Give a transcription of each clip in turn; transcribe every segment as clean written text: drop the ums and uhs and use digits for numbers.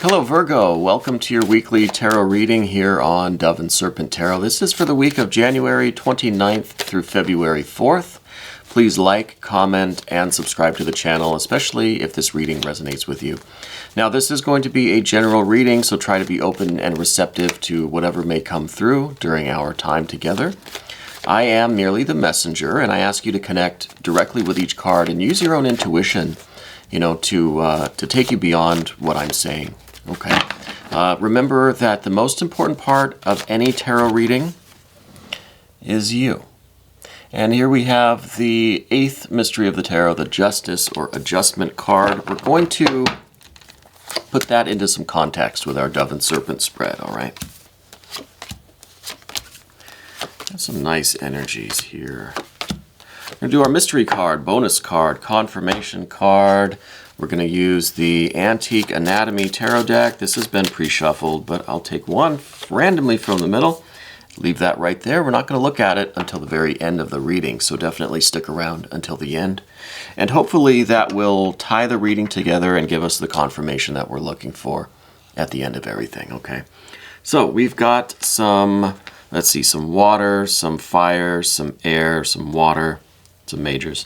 Hello Virgo, welcome to your weekly tarot reading here on Dove and Serpent Tarot. This is for the week of January 29th through February 4th. Please like, comment, and subscribe to the channel, especially if this reading resonates with you. Now this is going to be a general reading, so try to be open and receptive to whatever may come through during our time together. I am merely the messenger, and I ask you to connect directly with each card and use your own intuition, to take you beyond what I'm saying. Okay. Remember that the most important part of any tarot reading is you. And here we have the 8th mystery of the tarot, the Justice or Adjustment card. We're going to put that into some context with our Dove and Serpent spread, all right? Got some nice energies here. We're going to do our mystery card, bonus card, confirmation card. We're going to use the Antique Anatomy Tarot deck. This has been pre-shuffled, but I'll take one randomly from the middle. Leave that right there. We're not going to look at it until the very end of the reading, so definitely stick around until the end. And hopefully that will tie the reading together and give us the confirmation that we're looking for at the end of everything, okay? So we've got some, let's see, some water, some fire, some air, some water, some majors.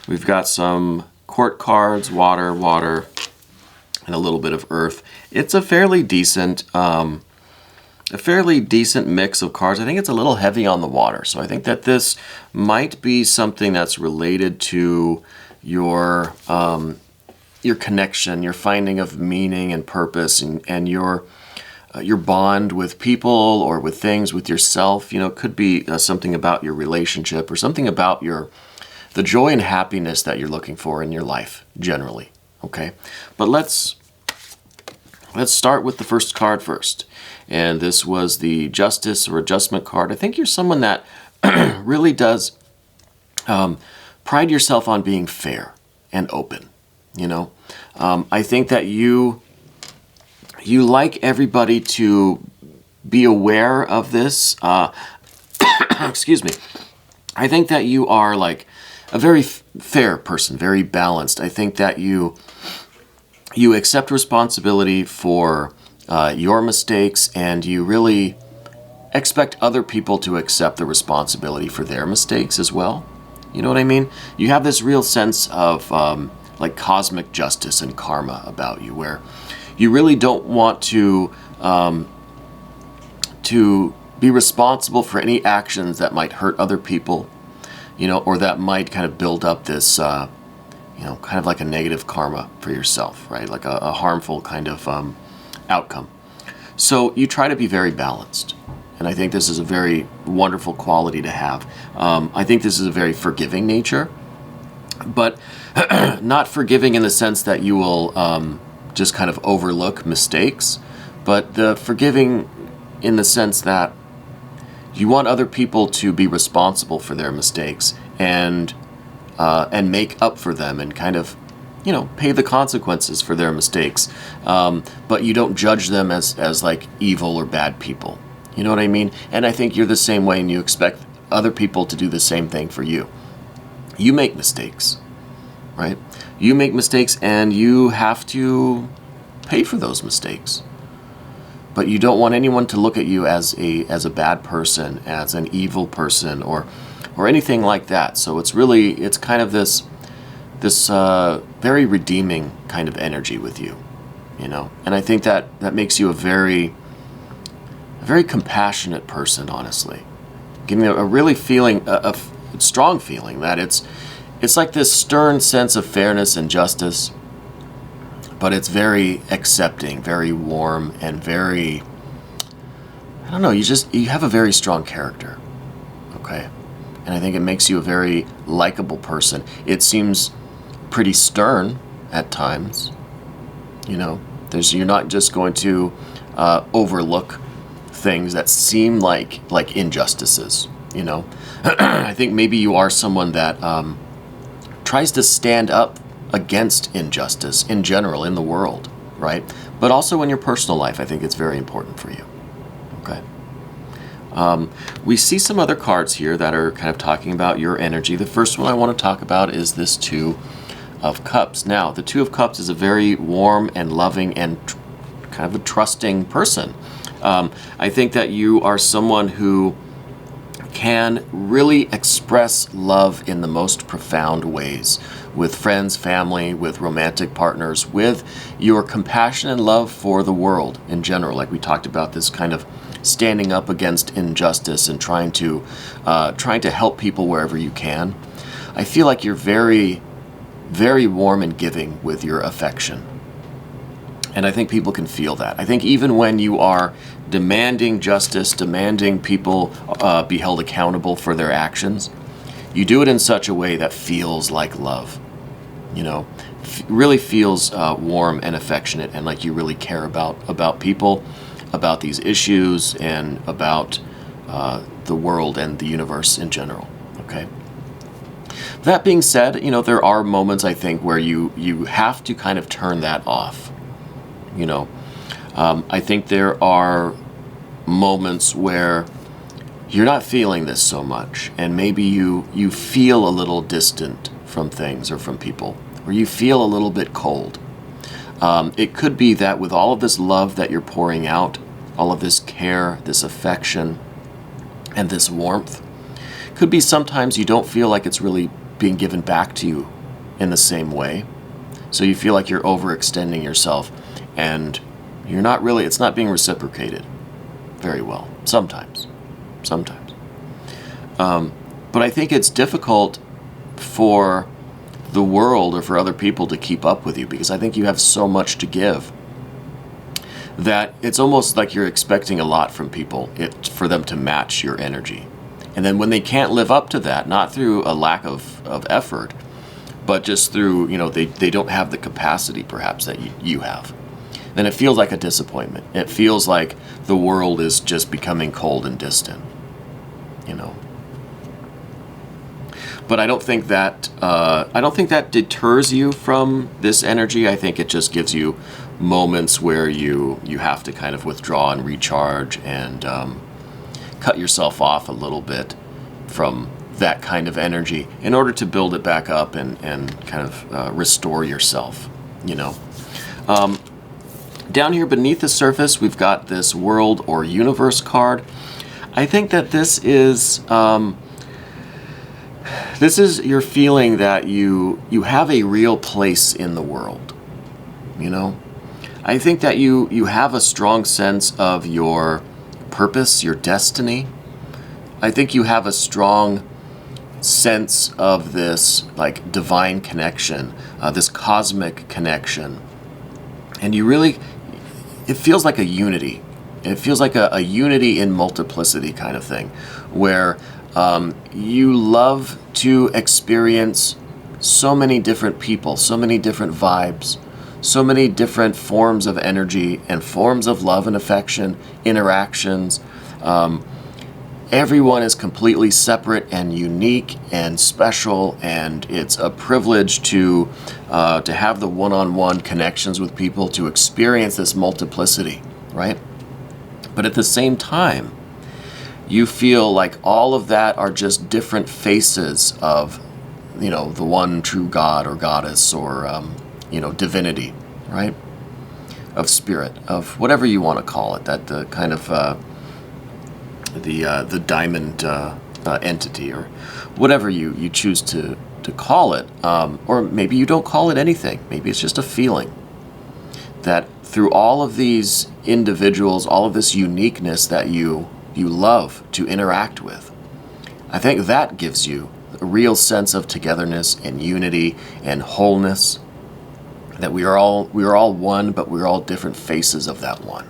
We've got some court cards, water, and a little bit of earth. It's a fairly decent mix of cards. I think it's a little heavy on the water, so I think that this might be something that's related to your connection, your finding of meaning and purpose, and your bond with people or with things, with yourself. It could be something about your relationship or something about the joy and happiness that you're looking for in your life, generally, okay? But let's start with the first card first. And this was the Justice or Adjustment card. I think you're someone that really does pride yourself on being fair and open, I think that you like everybody to be aware of this. Excuse me. I think that you are like a very fair person, very balanced. I think that you accept responsibility for your mistakes, and you really expect other people to accept the responsibility for their mistakes as well. You know what I mean? You have this real sense of like cosmic justice and karma about you, where you really don't want to be responsible for any actions that might hurt other people, or that might kind of build up this, kind of like a negative karma for yourself, right? Like a harmful kind of outcome. So you try to be very balanced. And I think this is a very wonderful quality to have. I think this is a very forgiving nature, but not forgiving in the sense that you will just kind of overlook mistakes, but the forgiving in the sense that you want other people to be responsible for their mistakes and make up for them and kind of, pay the consequences for their mistakes. But you don't judge them as like evil or bad people. You know what I mean? And I think you're the same way, and you expect other people to do the same thing for you. You make mistakes, right? You make mistakes, and you have to pay for those mistakes. But you don't want anyone to look at you as a bad person, as an evil person, or anything like that. So it's kind of this very redeeming kind of energy with you, And I think that makes you a very compassionate person, honestly. Giving a really a strong feeling that it's like this stern sense of fairness and justice, but it's very accepting, very warm, and very, I don't know, you have a very strong character, okay? And I think it makes you a very likable person. It seems pretty stern at times, you're not just going to overlook things that seem like injustices, I think maybe you are someone that tries to stand up against injustice in general in the world, right? But also in your personal life, I think it's very important for you, okay? We see some other cards here that are kind of talking about your energy. The first one I want to talk about is this Two of Cups. Now, the Two of Cups is a very warm and loving and kind of a trusting person. I think that you are someone who can really express love in the most profound ways with friends, family, with romantic partners, with your compassion and love for the world in general. Like we talked about, this kind of standing up against injustice and trying to help people wherever you can. I feel like you're very, very warm and giving with your affection. And I think people can feel that. I think even when you are demanding justice, demanding people be held accountable for their actions, you do it in such a way that feels like love. You know, really feels warm and affectionate, and like you really care about people, about these issues, and about the world and the universe in general. Okay. That being said, you know, there are moments, I think, where you have to kind of turn that off. You know, I think there are moments where you're not feeling this so much, and maybe you feel a little distant from things or from people, or you feel a little bit cold. It could be that with all of this love that you're pouring out, all of this care, this affection, and this warmth, could be sometimes you don't feel like it's really being given back to you in the same way. So you feel like you're overextending yourself, and you're not really, it's not being reciprocated very well. Sometimes. But I think it's difficult for the world or for other people to keep up with you, because I think you have so much to give that it's almost like you're expecting a lot from people for them to match your energy. And then when they can't live up to that, not through a lack of effort, but just through, you know, they don't have the capacity perhaps that you have, then it feels like a disappointment. It feels like the world is just becoming cold and distant, you know. But I don't think that deters you from this energy. I think it just gives you moments where you have to kind of withdraw and recharge and cut yourself off a little bit from that kind of energy in order to build it back up and kind of restore yourself, you know. Down here beneath the surface, we've got this World or Universe card. I think that this is your feeling that you have a real place in the world, you know. I think that you have a strong sense of your purpose, your destiny. I think you have a strong sense of this like divine connection, this cosmic connection. And you really, it feels like a unity. It feels like a unity in multiplicity kind of thing, where you love to experience so many different people, so many different vibes, so many different forms of energy and forms of love and affection, interactions. Everyone is completely separate and unique and special, and it's a privilege to have the one-on-one connections with people, to experience this multiplicity, right? But at the same time, you feel like all of that are just different faces of, you know, the one true God or goddess or, you know, divinity, right? Of spirit, of whatever you want to call it, that the kind of the diamond entity, or whatever you choose to call it, or maybe you don't call it anything. Maybe it's just a feeling that through all of these individuals, all of this uniqueness that you love to interact with, I think that gives you a real sense of togetherness and unity and wholeness, that we are all one, but we're all different faces of that one,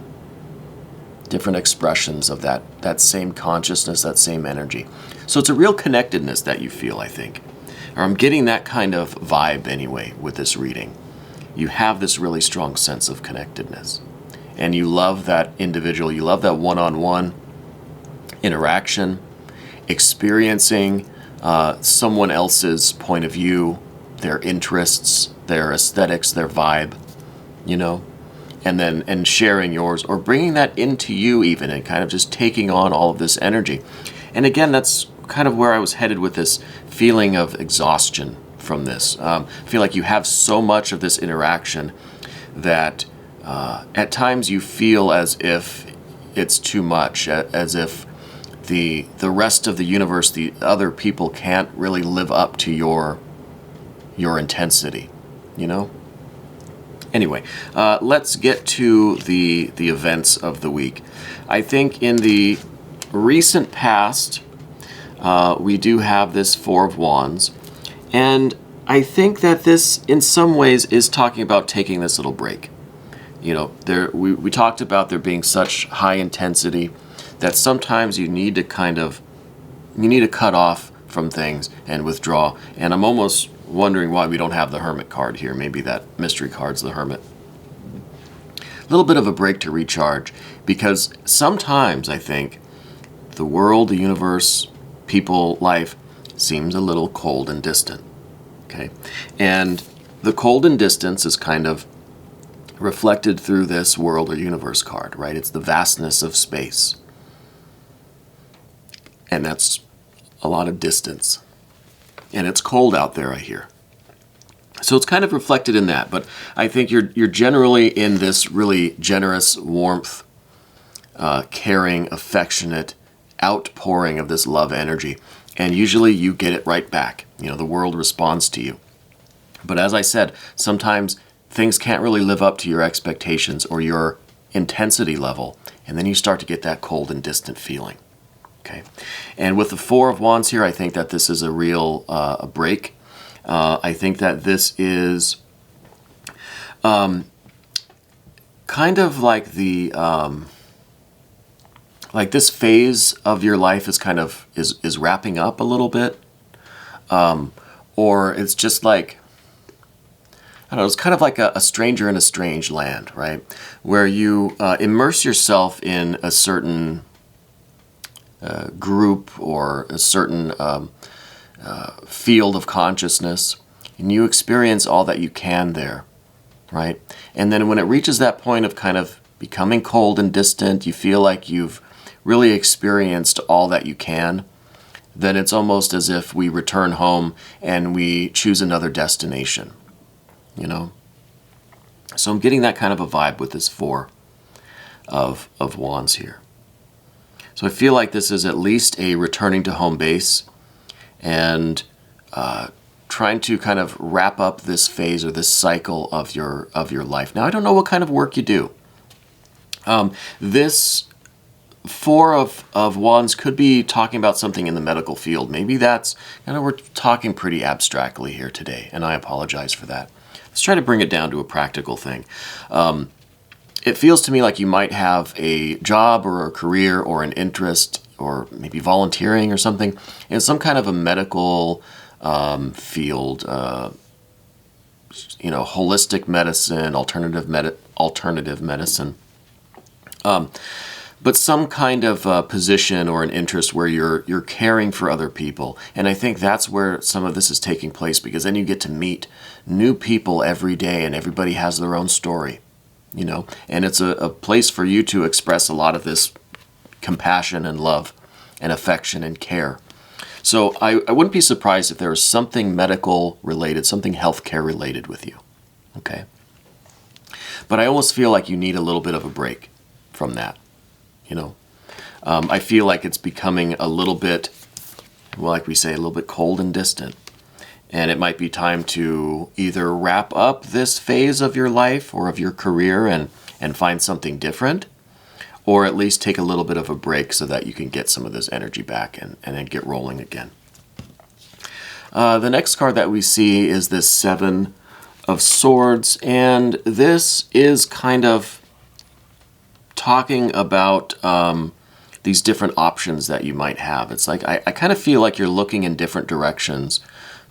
different expressions of that same consciousness, that same energy. So it's a real connectedness that you feel, I think. Or I'm getting that kind of vibe anyway with this reading. You have this really strong sense of connectedness. And you love that individual, you love that one-on-one interaction, experiencing someone else's point of view, their interests, their aesthetics, their vibe, you know, and sharing yours, or bringing that into you even, and kind of just taking on all of this energy. And again, that's kind of where I was headed with this feeling of exhaustion from this. I feel like you have so much of this interaction that at times you feel as if it's too much, as if the rest of the universe, the other people can't really live up to your intensity, you know? Anyway, let's get to the events of the week. I think in the recent past, we do have this Four of Wands, and I think that this, in some ways, is talking about taking this little break. You know, we talked about there being such high intensity that sometimes you need to cut off from things and withdraw. And I'm almost wondering why we don't have the Hermit card here. Maybe that mystery card's the Hermit. A little bit of a break to recharge, because sometimes I think the world, the universe, people, life seems a little cold and distant. Okay, and the cold and distance is kind of reflected through this world or universe card, right? It's the vastness of space. And that's a lot of distance. And it's cold out there, I hear. So it's kind of reflected in that. But I think you're generally in this really generous warmth, caring, affectionate outpouring of this love energy. And usually you get it right back. You know, the world responds to you. But as I said, sometimes things can't really live up to your expectations or your intensity level, and then you start to get that cold and distant feeling. Okay, and with the Four of Wands here, I think that this is a real a break. I think that this is kind of like the like this phase of your life is kind of is wrapping up a little bit, or it's just like, I don't know, it's kind of like a stranger in a strange land, right? Where you immerse yourself in a certain group or a certain field of consciousness, and you experience all that you can there, right? And then when it reaches that point of kind of becoming cold and distant, you feel like you've really experienced all that you can, then it's almost as if we return home and we choose another destination. You know, so I'm getting that kind of a vibe with this Four of Wands here. So I feel like this is at least a returning to home base and trying to kind of wrap up this phase or this cycle of your life. Now, I don't know what kind of work you do. This Four of Wands could be talking about something in the medical field. Maybe that's, we're talking pretty abstractly here today, and I apologize for that. Let's try to bring it down to a practical thing. It feels to me like you might have a job or a career or an interest or maybe volunteering or something in some kind of a medical field, holistic medicine, alternative medicine. But some kind of position or an interest where you're caring for other people. And I think that's where some of this is taking place, because then you get to meet new people every day and everybody has their own story, you know. And it's a place for you to express a lot of this compassion and love and affection and care. So I wouldn't be surprised if there was something medical related, something healthcare related with you, okay? But I almost feel like you need a little bit of a break from that. You know, I feel like it's becoming a little bit, well, like we say, a little bit cold and distant. And it might be time to either wrap up this phase of your life or of your career and find something different, or at least take a little bit of a break so that you can get some of this energy back and then get rolling again. The next card that we see is this Seven of Swords, and this is kind of talking about these different options that you might have. It's like I kind of feel like you're looking in different directions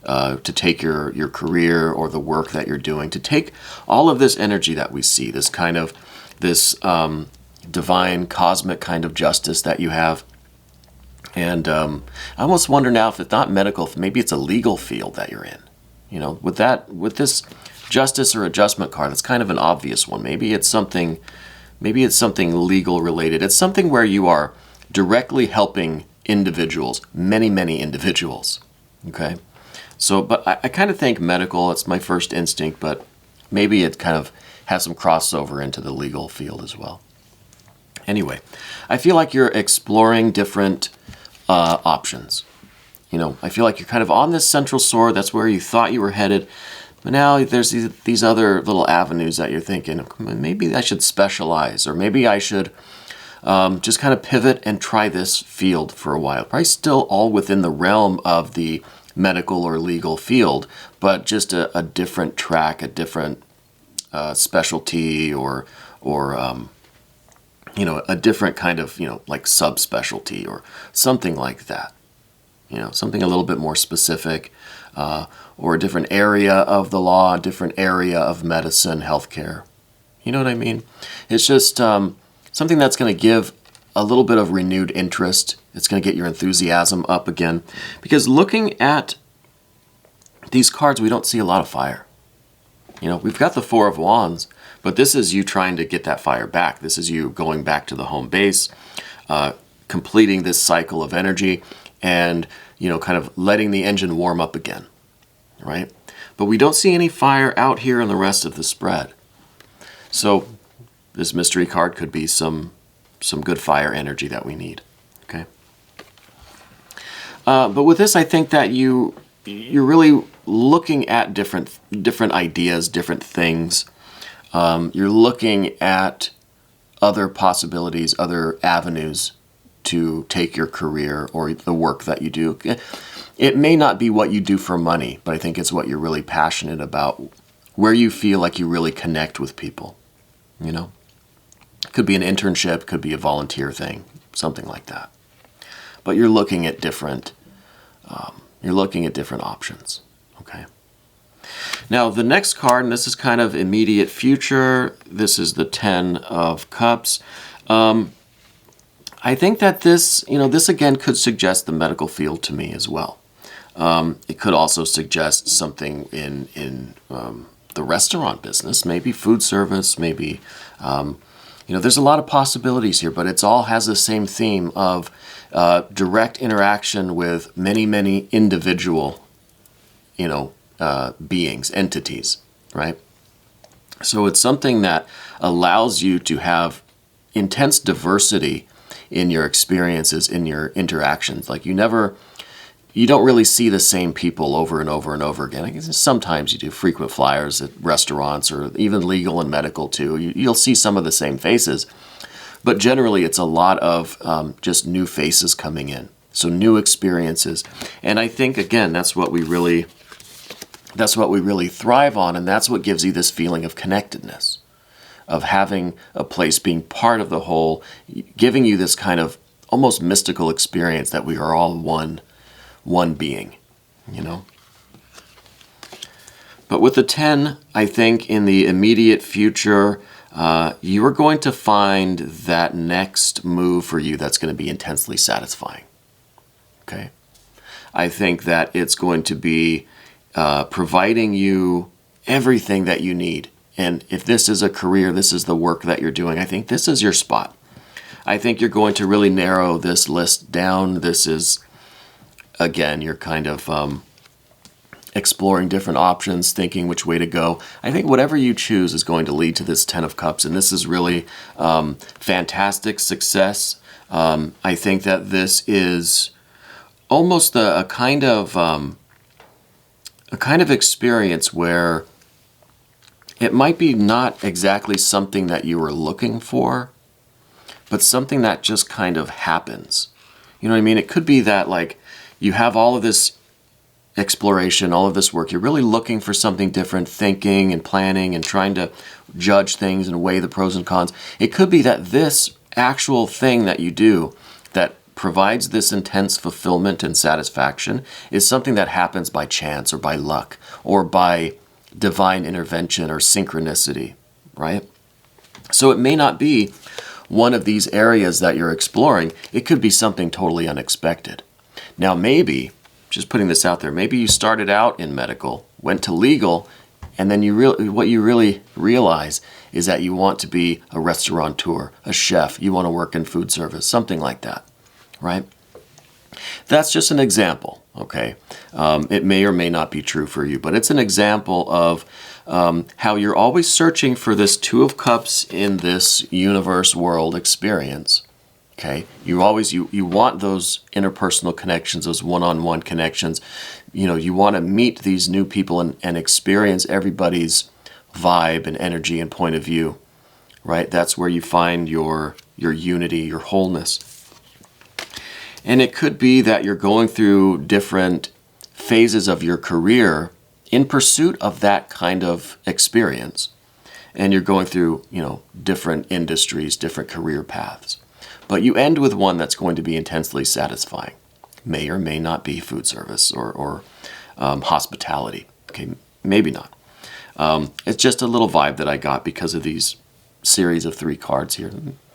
to take your career or the work that you're doing, to take all of this energy that we see, this kind of divine cosmic kind of justice that you have. And I almost wonder now if it's not medical, if maybe it's a legal field that you're in. You know, with this justice or adjustment card, that's kind of an obvious one. Maybe it's something legal related. It's something where you are directly helping individuals, many individuals, okay? So, but I kind of think medical, it's my first instinct, but maybe it kind of has some crossover into the legal field as well. Anyway, I feel like you're exploring different options. You know, I feel like you're kind of on this central sword. That's where you thought you were headed. But now there's these other little avenues that you're thinking, maybe I should specialize, or maybe I should just kind of pivot and try this field for a while. Probably still all within the realm of the medical or legal field, but just a different track, a different specialty, or you know, a different kind of, you know, like subspecialty or something like that. You know, something a little bit more specific, or a different area of the law, a different area of medicine, healthcare. You know what I mean? It's just something that's going to give a little bit of renewed interest. It's going to get your enthusiasm up again. Because looking at these cards, we don't see a lot of fire. You know, we've got the Four of Wands, but this is you trying to get that fire back. This is you going back to the home base, completing this cycle of energy, and, you know, kind of letting the engine warm up again, right? But we don't see any fire out here in the rest of the spread. So this mystery card could be some good fire energy that we need, okay? But with this, I think that you're really looking at different ideas, different things. You're looking at other possibilities, other avenues to take your career or the work that you do. It may not be what you do for money, but I think it's what you're really passionate about, where you feel like you really connect with people, you know? Could be an internship, could be a volunteer thing, something like that. But you're looking at different options, okay? Now, the next card, and this is kind of immediate future, this is the Ten of Cups. I think that this, you know, this again could suggest the medical field to me as well. It could also suggest something in the restaurant business, maybe food service, maybe, you know, there's a lot of possibilities here, but it all has the same theme of direct interaction with many individual, you know, beings, entities, right? So it's something that allows you to have intense diversity in your experiences, in your interactions. Like you don't really see the same people over and over and over again. I guess sometimes you do frequent flyers at restaurants or even legal and medical too. You'll see some of the same faces, but generally it's a lot of just new faces coming in. So new experiences. And I think, again, that's what we really thrive on, and that's what gives you this feeling of connectedness, of having a place, being part of the whole, giving you this kind of almost mystical experience that we are all one being, you know? But with the 10, I think in the immediate future, you are going to find that next move for you that's going to be intensely satisfying, okay? I think that it's going to be providing you everything that you need. And if this is a career, this is the work that you're doing, I think this is your spot. I think you're going to really narrow this list down. This is, again, you're kind of exploring different options, thinking which way to go. I think whatever you choose is going to lead to this Ten of Cups, and this is really fantastic success. I think that this is almost a kind of experience where it might be not exactly something that you were looking for, but something that just kind of happens. You know what I mean? It could be that, like, you have all of this exploration, all of this work. You're really looking for something different, thinking and planning and trying to judge things and weigh the pros and cons. It could be that this actual thing that you do that provides this intense fulfillment and satisfaction is something that happens by chance or by luck or by divine intervention or synchronicity, right? So it may not be one of these areas that you're exploring. It could be something totally unexpected. Now maybe, just putting this out there, maybe you started out in medical, went to legal, and then what you really realize is that you want to be a restaurateur, a chef, you want to work in food service, something like that, right? That's just an example, okay? It may or may not be true for you, but it's an example of how you're always searching for this Two of Cups in this universe world experience. Okay, you want those interpersonal connections, those one-on-one connections. You want to meet these new people and experience everybody's vibe and energy and point of view, right? That's where you find your unity, your wholeness. And it could be that you're going through different phases of your career in pursuit of that kind of experience. And you're going through, different industries, different career paths. But you end with one that's going to be intensely satisfying. May or may not be food service or hospitality. Okay, maybe not. It's just a little vibe that I got because of these series of 3 cards here.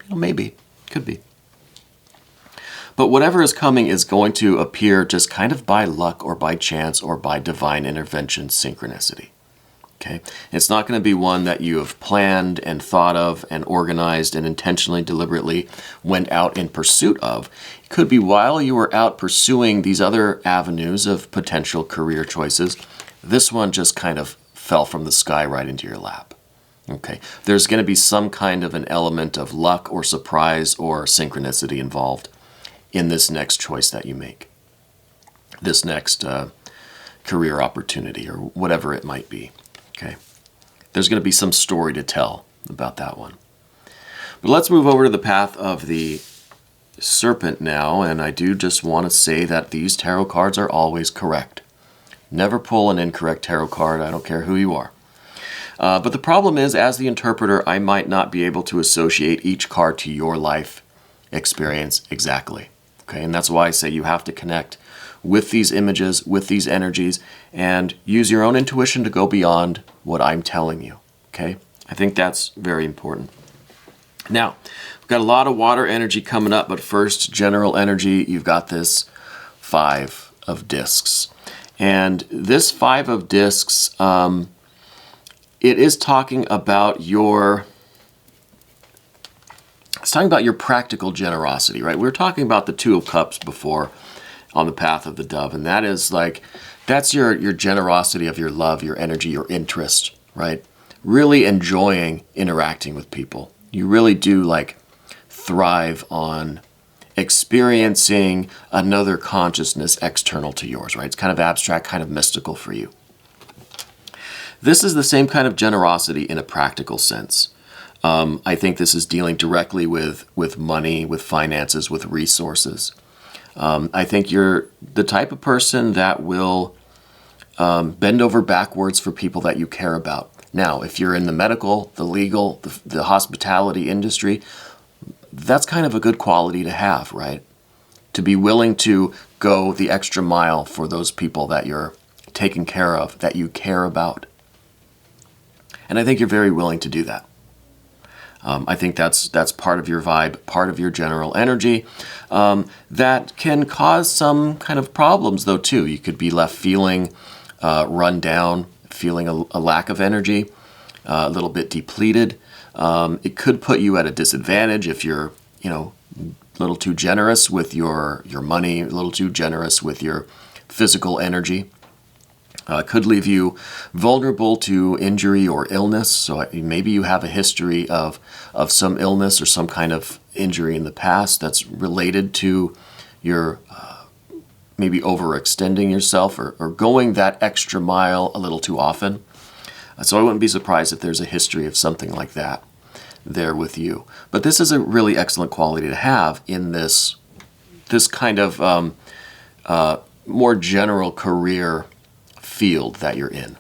Maybe, could be. But whatever is coming is going to appear just kind of by luck or by chance or by divine intervention, synchronicity. Okay? It's not going to be one that you have planned and thought of and organized and intentionally, deliberately went out in pursuit of. It could be while you were out pursuing these other avenues of potential career choices, this one just kind of fell from the sky right into your lap. Okay? There's going to be some kind of an element of luck or surprise or synchronicity involved in this next choice that you make, this next career opportunity or whatever it might be. Okay, there's going to be some story to tell about that one. But let's move over to the path of the Serpent now, and I do just want to say that these tarot cards are always correct. Never pull an incorrect tarot card, I don't care who you are. But the problem is, as the interpreter, I might not be able to associate each card to your life experience exactly. Okay, and that's why I say you have to connect with these images, with these energies, and use your own intuition to go beyond what I'm telling you. Okay, I think that's very important. Now, we've got a lot of water energy coming up, but first, general energy, you've got this 5 of discs. And this 5 of discs, it is talking about your... It's talking about your practical generosity, right? We were talking about the 2 of Cups before on the path of the dove, and that is that's your generosity of your love, your energy, your interest, right? Really enjoying interacting with people. You really do thrive on experiencing another consciousness external to yours, right? It's kind of abstract, kind of mystical for you. This is the same kind of generosity in a practical sense. I think this is dealing directly with money, with finances, with resources. I think you're the type of person that will bend over backwards for people that you care about. Now, if you're in the medical, the legal, the hospitality industry, that's kind of a good quality to have, right? To be willing to go the extra mile for those people that you're taking care of, that you care about. And I think you're very willing to do that. I think that's part of your vibe, part of your general energy. That can cause some kind of problems, though, too. You could be left feeling run down, feeling a lack of energy, a little bit depleted. It could put you at a disadvantage if you're, a little too generous with your money, a little too generous with your physical energy. Could leave you vulnerable to injury or illness. So maybe you have a history of some illness or some kind of injury in the past that's related to your maybe overextending yourself or going that extra mile a little too often. So I wouldn't be surprised if there's a history of something like that there with you. But this is a really excellent quality to have in this kind of more general career field that you're in,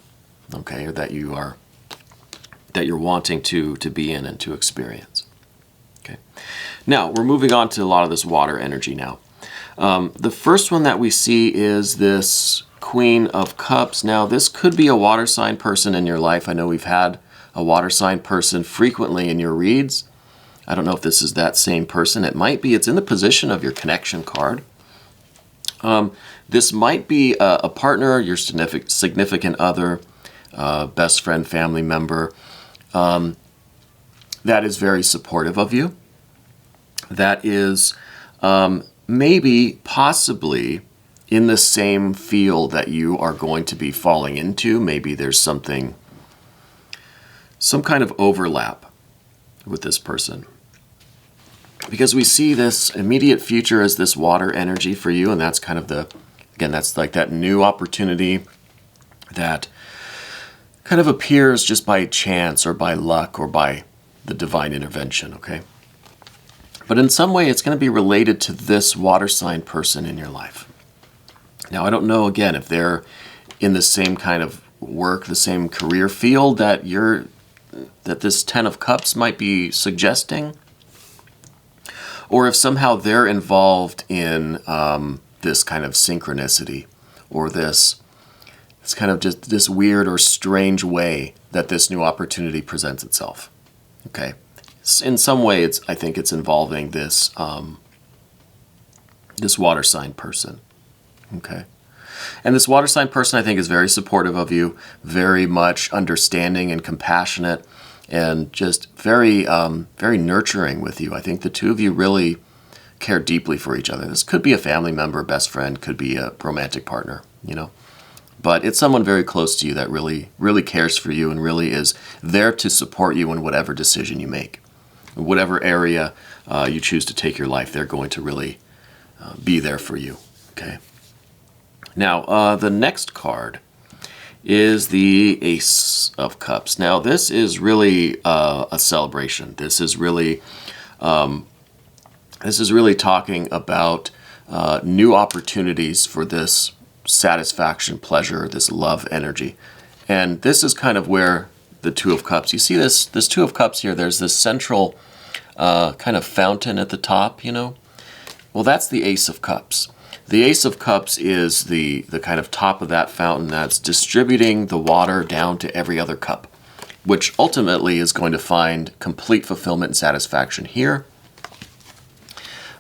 okay, or that you're wanting to be in and to experience. Okay. Now we're moving on to a lot of this water energy now. The first one that we see is this Queen of Cups. Now this could be a water sign person in your life. I know we've had a water sign person frequently in your reads. I don't know if this is that same person. It might be. It's in the position of your connection card. This might be a partner, your significant other, best friend, family member, that is very supportive of you. That is maybe, possibly, in the same field that you are going to be falling into. Maybe there's something some kind of overlap with this person. Because we see this immediate future as this water energy for you, and that's kind of that's like that new opportunity that kind of appears just by chance or by luck or by the divine intervention, okay? But in some way, it's going to be related to this water sign person in your life. Now, I don't know, again, if they're in the same kind of work, the same career field that this Ten of Cups might be suggesting, or if somehow they're involved in this kind of synchronicity, or this kind of just this weird or strange way that this new opportunity presents itself. Okay, in some way, I think it's involving this this water sign person. Okay, and this water sign person, I think, is very supportive of you, very much understanding and compassionate, and just very very nurturing with you. I think the two of you really care deeply for each other. This could be a family member, best friend, could be a romantic partner, you know. But it's someone very close to you that really, really cares for you and really is there to support you in whatever decision you make. In whatever area you choose to take your life, they're going to really be there for you, okay? Now, the next card is the Ace of Cups. Now, this is really a celebration. This is really talking about new opportunities for this satisfaction, pleasure, this love energy. And this is kind of where the Two of Cups, you see this Two of Cups here, there's this central kind of fountain at the top, you know? Well, that's the Ace of Cups. The Ace of Cups is the kind of top of that fountain that's distributing the water down to every other cup, which ultimately is going to find complete fulfillment and satisfaction here.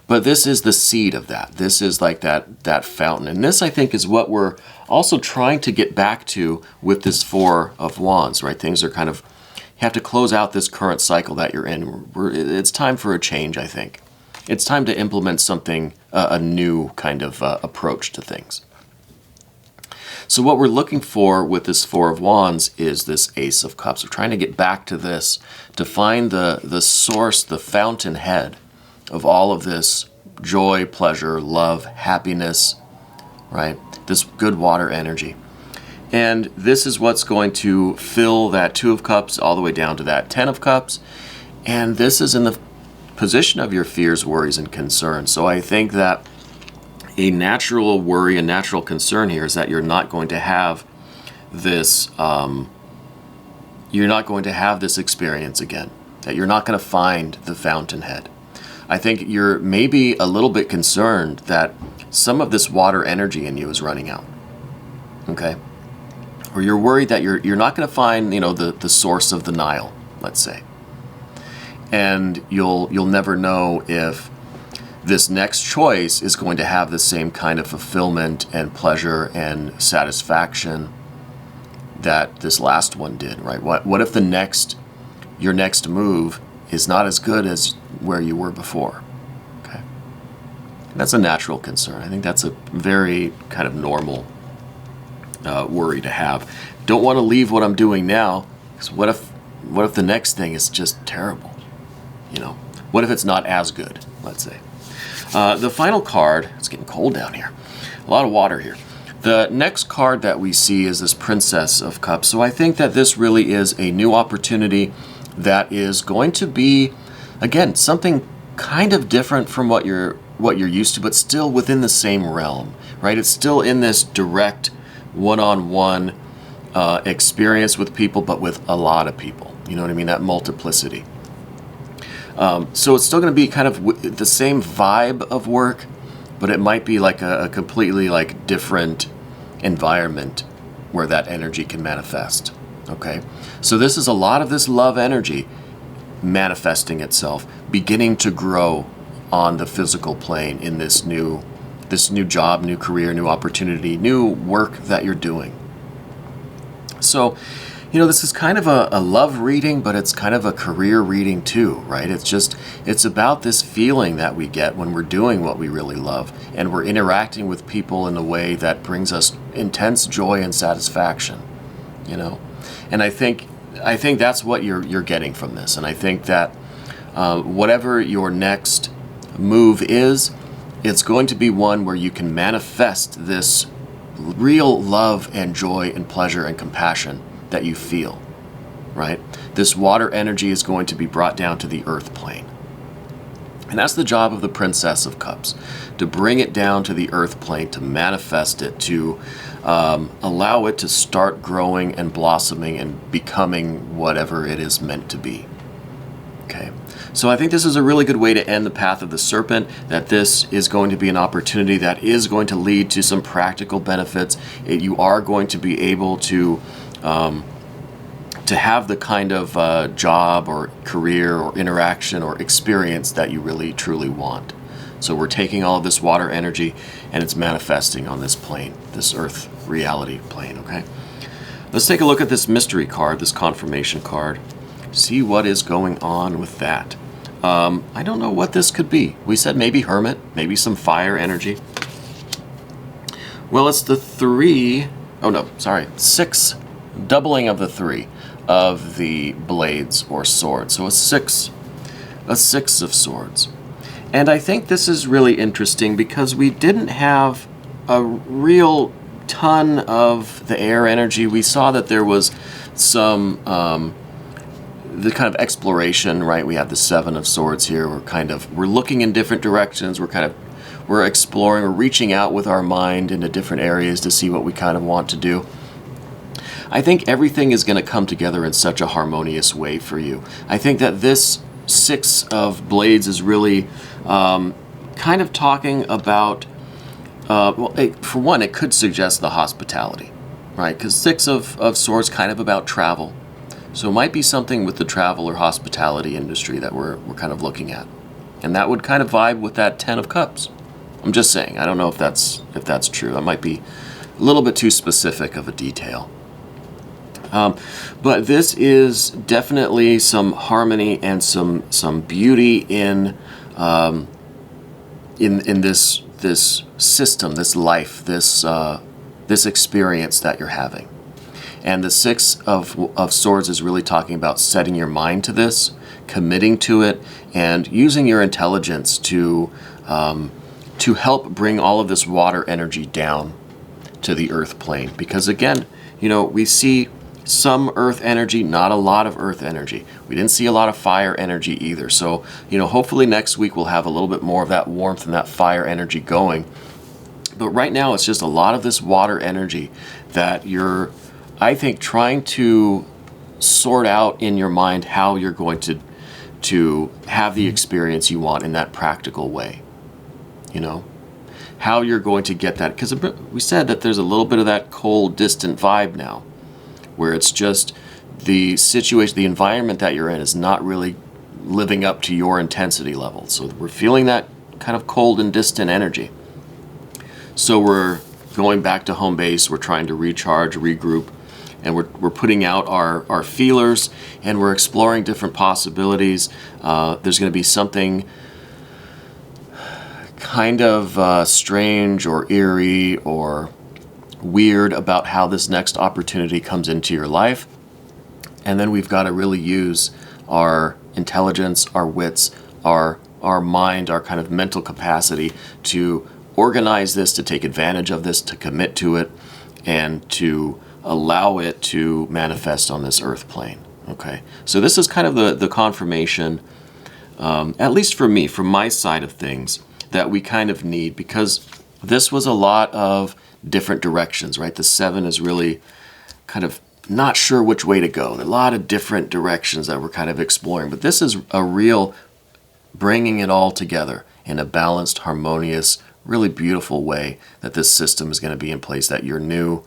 But this is the seed of that. This is like that fountain. And this, I think, is what we're also trying to get back to with this Four of Wands, right? Things are kind of, you have to close out this current cycle that you're in. It's time for a change, I think. It's time to implement something, a new kind of approach to things. So what we're looking for with this Four of Wands is this Ace of Cups. We're trying to get back to this, to find the source, the fountainhead of all of this joy, pleasure, love, happiness, right? This good water energy. And this is what's going to fill that Two of Cups all the way down to that Ten of Cups. And this is in the position of your fears, worries, and concerns. So I think that a natural worry, a natural concern here is that you're not going to have this, experience again, that you're not going to find the fountainhead. I think you're maybe a little bit concerned that some of this water energy in you is running out, okay? Or you're worried that you're not going to find, the source of the Nile, let's say. And you'll never know if this next choice is going to have the same kind of fulfillment and pleasure and satisfaction that this last one did, right? What if your next move is not as good as where you were before? Okay, and that's a natural concern. I think that's a very kind of normal worry to have. Don't want to leave what I'm doing now, because what if the next thing is just terrible? What if it's not as good? Let's say. The final card. It's getting cold down here. A lot of water here. The next card that we see is this Princess of Cups. So I think that this really is a new opportunity that is going to be, again, something kind of different from what you're used to, but still within the same realm, right? It's still in this direct one-on-one experience with people, but with a lot of people. You know what I mean? That multiplicity. So it's still going to be kind of the same vibe of work, but it might be like a completely like different environment where that energy can manifest. Okay, so this is a lot of this love energy manifesting itself, beginning to grow on the physical plane in this new job, new career, new opportunity, new work that you're doing. So, this is kind of a love reading, but it's kind of a career reading too, right? It's about this feeling that we get when we're doing what we really love and we're interacting with people in a way that brings us intense joy and satisfaction, And I think I think that's what you're getting from this, and I think that whatever your next move is, it's going to be one where you can manifest this real love and joy and pleasure and compassion that you feel, right? This water energy is going to be brought down to the earth plane. And that's the job of the Princess of Cups, to bring it down to the earth plane, to manifest it, to allow it to start growing and blossoming and becoming whatever it is meant to be. Okay, so I think this is a really good way to end the path of the serpent, that this is going to be an opportunity that is going to lead to some practical benefits. You are going to be able to have the kind of job or career or interaction or experience that you really truly want. So we're taking all of this water energy and it's manifesting on this plane, this earth reality plane, okay? Let's take a look at this mystery card, this confirmation card. See what is going on with that. I don't know what this could be. We said maybe hermit, maybe some fire energy. Well, it's the 6 doubling of the 3 of the blades or swords. So a six of swords. And I think this is really interesting because we didn't have a real ton of the air energy. We saw that there was some the kind of exploration, right? We have the 7 of swords here. We're looking in different directions. We're exploring, we're reaching out with our mind into different areas to see what we kind of want to do. I think everything is going to come together in such a harmonious way for you. I think that this 6 of blades is really kind of talking about, for one, it could suggest the hospitality, right? Because 6 of swords kind of about travel. So it might be something with the travel or hospitality industry that we're kind of looking at. And that would kind of vibe with that 10 of cups. I'm just saying, I don't know if that's true. That might be a little bit too specific of a detail. But this is definitely some harmony and some beauty in this system, this life, this experience that you're having. And the 6 of swords is really talking about setting your mind to this, committing to it, and using your intelligence to help bring all of this water energy down to the earth plane. Because again, we see some earth energy, not a lot of earth energy. We didn't see a lot of fire energy either. So, hopefully next week we'll have a little bit more of that warmth and that fire energy going. But right now it's just a lot of this water energy that you're, I think, trying to sort out in your mind how you're going to have the experience you want in that practical way. How you're going to get that. Because we said that there's a little bit of that cold, distant vibe now, where it's just the situation, the environment that you're in is not really living up to your intensity level. So we're feeling that kind of cold and distant energy. So we're going back to home base, we're trying to recharge, regroup, and we're putting out our feelers, and we're exploring different possibilities. There's going to be something kind of strange or eerie or weird about how this next opportunity comes into your life. And then we've got to really use our intelligence, our wits, our mind, our kind of mental capacity to organize this, to take advantage of this, to commit to it, and to allow it to manifest on this earth plane. Okay, so this is kind of the confirmation, at least for me, from my side of things, that we kind of need, because this was a lot of different directions, right? The 7 is really kind of not sure which way to go. There are a lot of different directions that we're kind of exploring, but this is a real bringing it all together in a balanced, harmonious, really beautiful way, that this system is going to be in place, that your new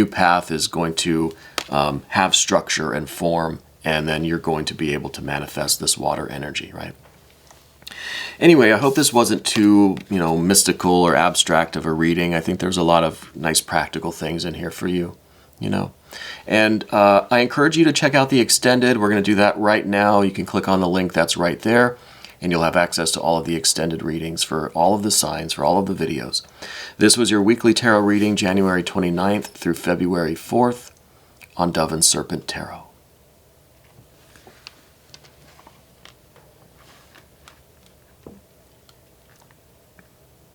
path is going to have structure and form, and then you're going to be able to manifest this water energy, right? Anyway, I hope this wasn't too, mystical or abstract of a reading. I think there's a lot of nice practical things in here for you, And I encourage you to check out the extended. We're going to do that right now. You can click on the link that's right there, and you'll have access to all of the extended readings for all of the signs, for all of the videos. This was your weekly tarot reading, January 29th through February 4th on Dove and Serpent Tarot.